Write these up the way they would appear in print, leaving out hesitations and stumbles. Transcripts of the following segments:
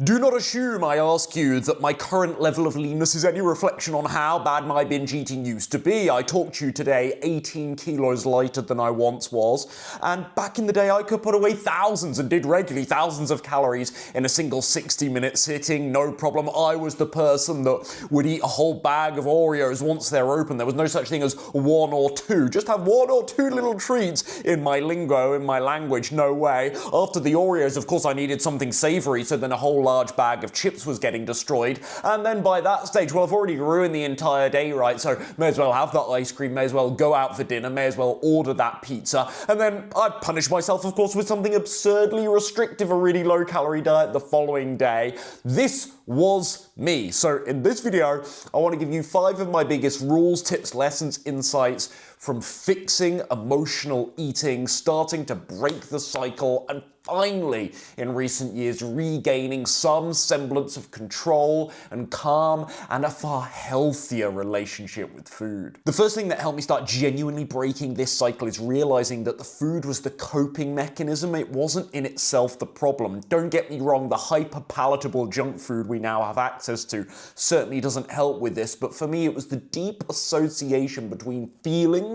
Do not assume, I ask you, that my current level of leanness is any reflection on how bad my binge eating used to be. I talked to you today 18 kilos lighter than I once was, and back in the day I could put away thousands and did regularly thousands of calories in a single 60-minute sitting, no problem. I was the person that would eat a whole bag of Oreos once they're open. There was no such thing as one or two. Just have one or two little treats in my lingo, in my language, no way. After the Oreos, of course, I needed something savoury, so then a whole large bag of chips was getting destroyed, and then by that stage, well, I've already ruined the entire day, right? So may as well have that ice cream, may as well go out for dinner, may as well order that pizza, and then I'd punish myself, of course, with something absurdly restrictive, a really low-calorie diet the following day. This was me. So in this video, I want to give you 5 of my biggest rules, tips, lessons, insights from fixing emotional eating, starting to break the cycle, and finally, in recent years, regaining some semblance of control and calm and a far healthier relationship with food. The first thing that helped me start genuinely breaking this cycle is realizing that the food was the coping mechanism. It wasn't in itself the problem. Don't get me wrong, the hyper-palatable junk food we now have access to certainly doesn't help with this, but for me it was the deep association between feelings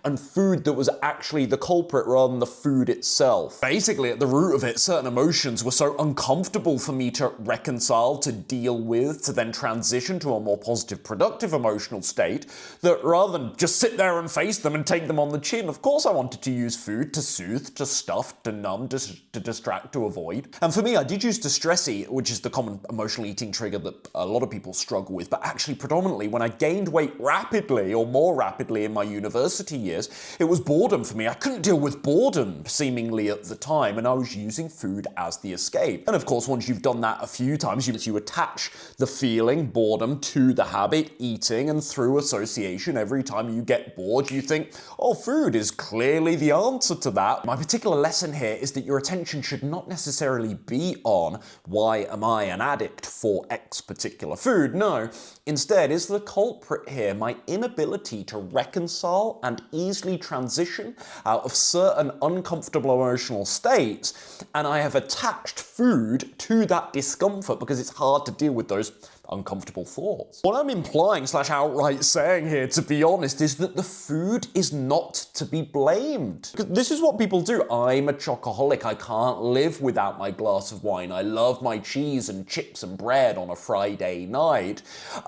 and food that was actually the culprit rather than the food itself. Basically, at the root of it, certain emotions were so uncomfortable for me to reconcile, to deal with, to then transition to a more positive, productive emotional state, that rather than just sit there and face them and take them on the chin, of course I wanted to use food to soothe, to stuff, to numb, to distract, to avoid. And for me, I did use distress eat, which is the common emotional eating trigger that a lot of people struggle with, but actually predominantly when I gained weight rapidly, or more rapidly in my university years, it was boredom for me. I couldn't deal with boredom, seemingly at the time, and I was using food as the escape. And of course, once you've done that a few times, you attach the feeling, boredom, to the habit, eating, and through association, every time you get bored, you think, oh, food is clearly the answer to that. My particular lesson here is that your attention should not necessarily be on, why am I an addict for X particular food? No, instead, is the culprit here my inability to reconcile and easily transition out of certain uncomfortable emotional states, and I have attached food to that discomfort because it's hard to deal with those uncomfortable thoughts. What I'm implying / outright saying here, to be honest, is that the food is not to be blamed. Because this is what people do. I'm a chocoholic. I can't live without my glass of wine. I love my cheese and chips and bread on a Friday night.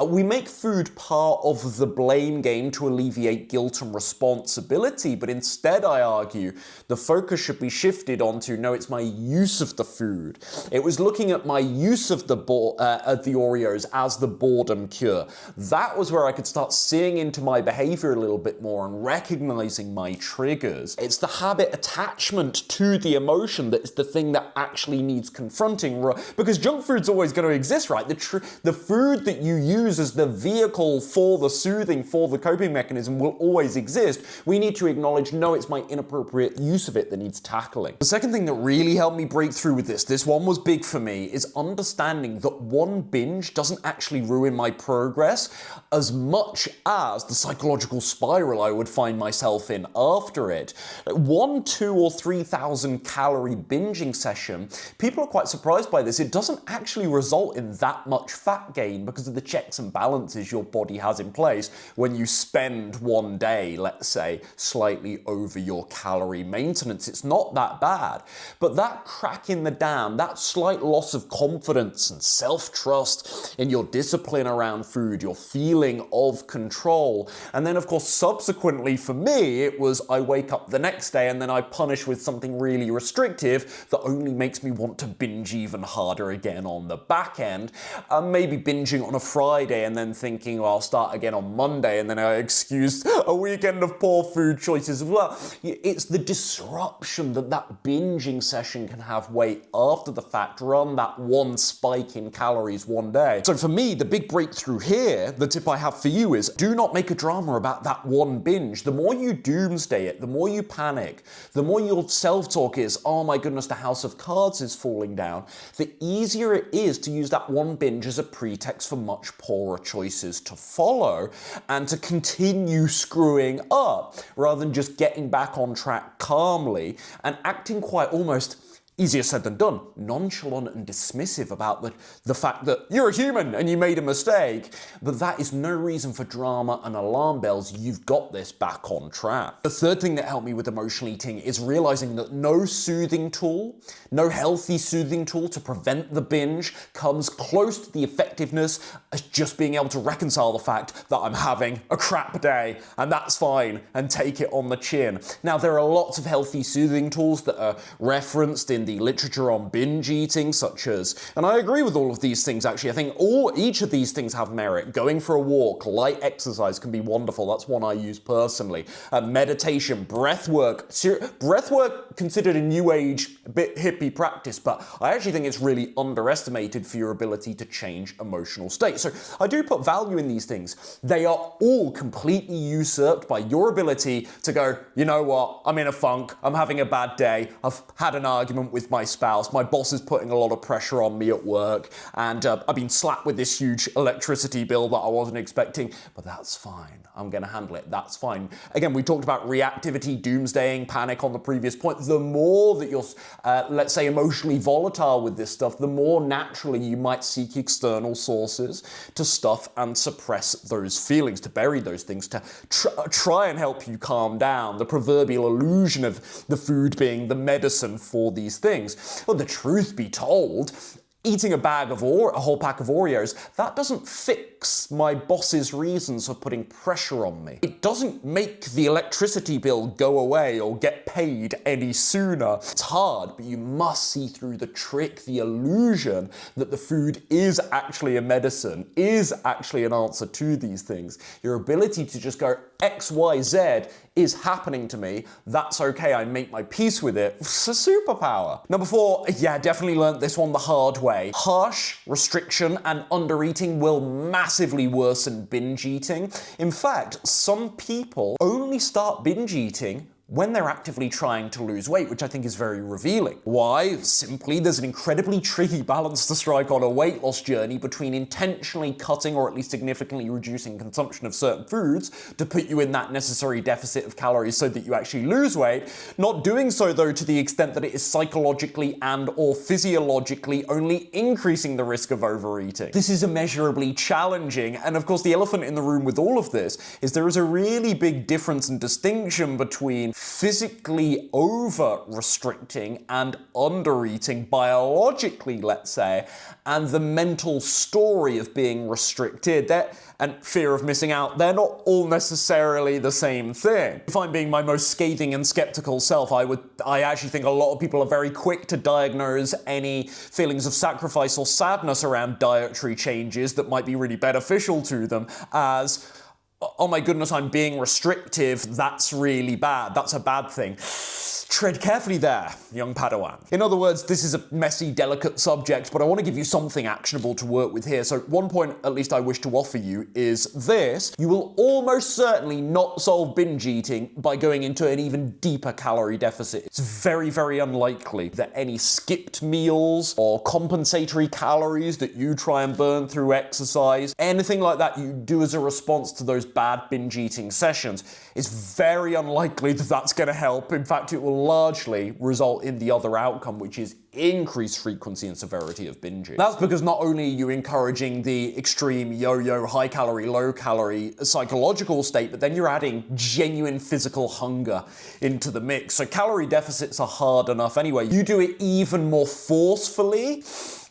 We make food part of the blame game to alleviate guilt and responsibility, but instead, I argue, the focus should be shifted onto, no, it's my use of the food. It was looking at my use of the Oreos as the boredom cure. That was where I could start seeing into my behavior a little bit more and recognizing my triggers. It's the habit attachment to the emotion that is the thing that actually needs confronting, because junk food's always going to exist, right? The food that you use as the vehicle for the soothing, for the coping mechanism will always exist. We need to acknowledge, no, it's my inappropriate use of it that needs tackling. The second thing that really helped me break through with this one was big for me, is understanding that one binge doesn't actually ruin my progress as much as the psychological spiral I would find myself in after it. 1, 2, or 3,000 calorie binging session, people are quite surprised by this. It doesn't actually result in that much fat gain because of the checks and balances your body has in place when you spend one day, let's say, slightly over your calorie maintenance. It's not that bad. But that crack in the dam, that slight loss of confidence and self-trust in your discipline around food, your feeling of control. And then, of course, subsequently for me, it was I wake up the next day and then I punish with something really restrictive that only makes me want to binge even harder again on the back end. Maybe binging on a Friday and then thinking, well, I'll start again on Monday, and then I excused a weekend of poor food choices as well. It's the disruption that binging session can have way after the fact, run that one spike in calories one day. So for me, the big breakthrough here, the tip I have for you is, do not make a drama about that one binge. The more you doomsday it, the more you panic, the more your self-talk is, oh my goodness, the house of cards is falling down, the easier it is to use that one binge as a pretext for much poorer choices to follow and to continue screwing up rather than just getting back on track calmly and acting quite almost Easier said than done. Nonchalant and dismissive about the fact that you're a human and you made a mistake. But that is no reason for drama and alarm bells. You've got this back on track. The third thing that helped me with emotional eating is realizing that no soothing tool, no healthy soothing tool to prevent the binge comes close to the effectiveness as just being able to reconcile the fact that I'm having a crap day and that's fine and take it on the chin. Now, there are lots of healthy soothing tools that are referenced in the literature on binge eating, such as, and I agree with all of these things actually, I think each of these things have merit. Going for a walk, light exercise can be wonderful. That's one I use personally. Meditation, breath work. Breath work considered a new age, a bit hippie practice, but I actually think it's really underestimated for your ability to change emotional states. So I do put value in these things. They are all completely usurped by your ability to go, you know what, I'm in a funk, I'm having a bad day, I've had an argument with my spouse, my boss is putting a lot of pressure on me at work, and I've been slapped with this huge electricity bill that I wasn't expecting, but that's fine. I'm going to handle it. That's fine. Again, we talked about reactivity, doomsdaying, panic on the previous point. The more that you're, let's say, emotionally volatile with this stuff, the more naturally you might seek external sources to stuff and suppress those feelings, to bury those things, to try and help you calm down. The proverbial illusion of the food being the medicine for these things. Well, the truth be told, eating a whole pack of Oreos, that doesn't fix my boss's reasons for putting pressure on me. It doesn't make the electricity bill go away or get paid any sooner. It's hard, but you must see through the trick, the illusion that the food is actually a medicine, is actually an answer to these things. Your ability to just go, X, Y, Z is happening to me, that's okay, I make my peace with it. It's a superpower. Number 4, yeah, definitely learned this one the hard way. Harsh restriction and undereating will massively worsen binge eating. In fact, some people only start binge eating when they're actively trying to lose weight, which I think is very revealing. Why? Simply, there's an incredibly tricky balance to strike on a weight loss journey between intentionally cutting or at least significantly reducing consumption of certain foods to put you in that necessary deficit of calories so that you actually lose weight, not doing so though to the extent that it is psychologically and or physiologically only increasing the risk of overeating. This is immeasurably challenging, and of course the elephant in the room with all of this is there is a really big difference and distinction between physically over-restricting and under-eating, biologically, let's say, and the mental story of being restricted. And fear of missing out, they're not all necessarily the same thing. If I'm being my most scathing and skeptical self, I actually think a lot of people are very quick to diagnose any feelings of sacrifice or sadness around dietary changes that might be really beneficial to them as, oh my goodness, I'm being restrictive, that's really bad, that's a bad thing. Tread carefully there, young Padawan. In other words, this is a messy, delicate subject, but I want to give you something actionable to work with here. So one point, at least I wish to offer you, is this. You will almost certainly not solve binge eating by going into an even deeper calorie deficit. It's very, very unlikely that any skipped meals or compensatory calories that you try and burn through exercise, anything like that you do as a response to those bad binge eating sessions, is very unlikely that that's going to help. In fact, it will largely result in the other outcome, which is increased frequency and severity of binging. That's because not only are you encouraging the extreme yo-yo, high calorie, low calorie psychological state, but then you're adding genuine physical hunger into the mix. So calorie deficits are hard enough anyway. You do it even more forcefully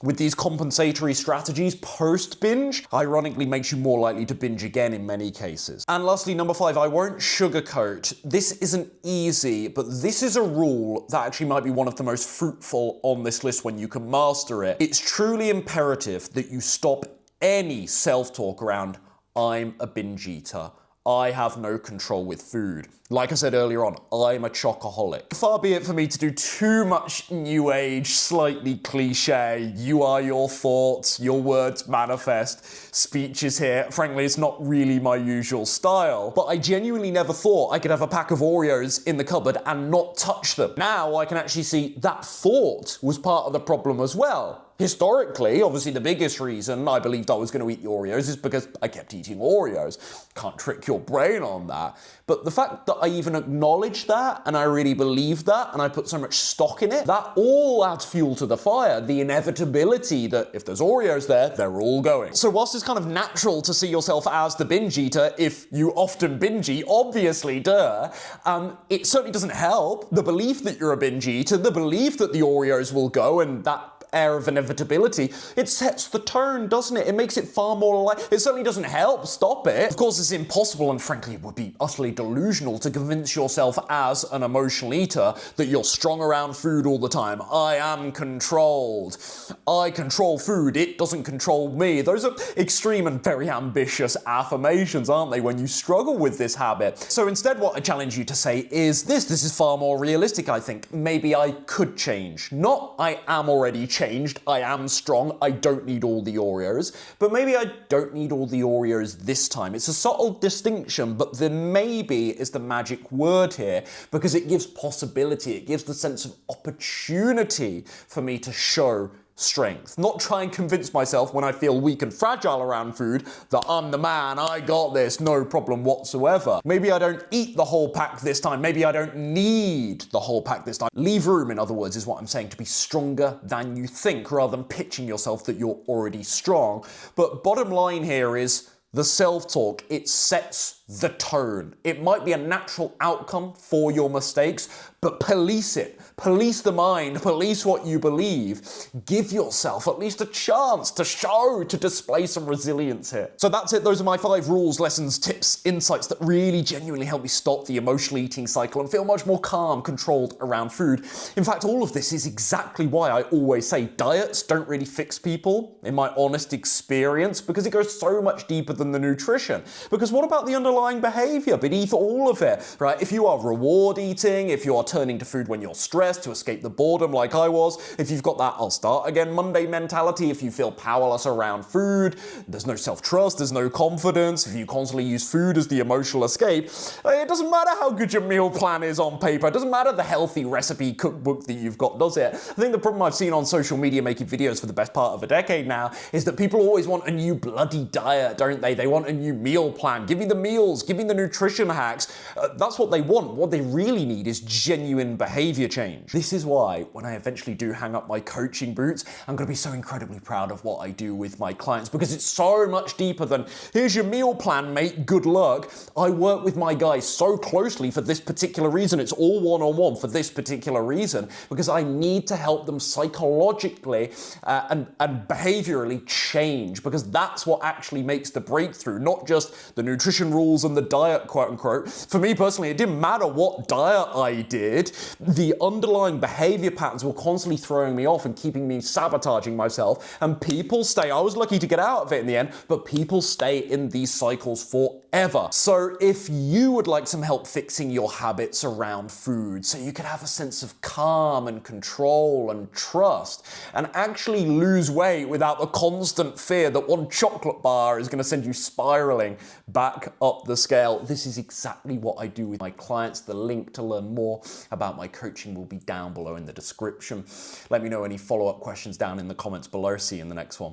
with these compensatory strategies post-binge, ironically makes you more likely to binge again in many cases. And lastly, number 5, I won't sugarcoat. This isn't easy, but this is a rule that actually might be one of the most fruitful on this list when you can master it. It's truly imperative that you stop any self-talk around, I'm a binge eater, I have no control with food. Like I said earlier on, I'm a chocoholic. Far be it for me to do too much new age, slightly cliche, you are your thoughts, your words manifest speeches here. Frankly, it's not really my usual style, but I genuinely never thought I could have a pack of Oreos in the cupboard and not touch them. Now I can actually see that thought was part of the problem as well. Historically, obviously the biggest reason I believed I was going to eat the Oreos is because I kept eating Oreos. Can't trick your brain on that. But the fact that I even acknowledge that, and I really believe that, and I put so much stock in it, that all adds fuel to the fire. The inevitability that if there's Oreos there, they're all going. So whilst it's kind of natural to see yourself as the binge eater, if you often binge eat, obviously, it certainly doesn't help. The belief that you're a binge eater, the belief that the Oreos will go, and that air of inevitability, it sets the tone, doesn't it? It makes it far more like, it certainly doesn't help stop it. Of course, it's impossible, and frankly, it would be utterly delusional to convince yourself as an emotional eater that you're strong around food all the time. I am controlled. I control food. It doesn't control me. Those are extreme and very ambitious affirmations, aren't they, when you struggle with this habit? So instead, what I challenge you to say is this. This is far more realistic, I think. Maybe I could change. Not I am already changed. I am strong. I don't need all the Oreos. But maybe I don't need all the Oreos this time. It's a subtle distinction, but the maybe is the magic word here because it gives possibility. It gives the sense of opportunity for me to show strength. Not try and convince myself when I feel weak and fragile around food that I'm the man, I got this, no problem whatsoever. Maybe I don't eat the whole pack this time. Maybe I don't need the whole pack this time. Leave room, in other words, is what I'm saying, to be stronger than you think, rather than pitching yourself that you're already strong. But bottom line here is the self-talk, it sets the tone. It might be a natural outcome for your mistakes, but police it. Police the mind, police what you believe. Give yourself at least a chance to show, to display some resilience here. So that's it. Those are my 5 rules, lessons, tips, insights that really genuinely help me stop the emotional eating cycle and feel much more calm, controlled around food. In fact, all of this is exactly why I always say diets don't really fix people, in my honest experience, because it goes so much deeper than the nutrition. Because what about the underlying behavior beneath all of it, right? If you are reward eating, if you are turning to food when you're stressed to escape the boredom like I was, if you've got that I'll start again Monday mentality, if you feel powerless around food, there's no self-trust, there's no confidence, if you constantly use food as the emotional escape, it doesn't matter how good your meal plan is on paper, it doesn't matter the healthy recipe cookbook that you've got, does it? I think the problem I've seen on social media making videos for the best part of a decade now is that people always want a new bloody diet, don't they? They want a new meal plan. Give me the meals, give me the nutrition hacks. That's what they want. What they really need is genuine behavior change. This is why when I eventually do hang up my coaching boots, I'm going to be so incredibly proud of what I do with my clients because it's so much deeper than here's your meal plan, mate, good luck. I work with my guys so closely for this particular reason. It's all one-on-one for this particular reason because I need to help them psychologically and behaviorally change because that's what actually makes the breakthrough, not just the nutrition rules and the diet, quote unquote. For me personally, it didn't matter what diet I did. The underlying behavior patterns were constantly throwing me off and keeping me sabotaging myself. And people stay. I was lucky to get out of it in the end, but people stay in these cycles forever. So if you would like some help fixing your habits around food so you can have a sense of calm and control and trust and actually lose weight without the constant fear that one chocolate bar is going to send you spiraling back up the scale, this is exactly what I do with my clients. The link to learn more about my coaching will be down below in the description. Let me know any follow-up questions down in the comments below. See you in the next one.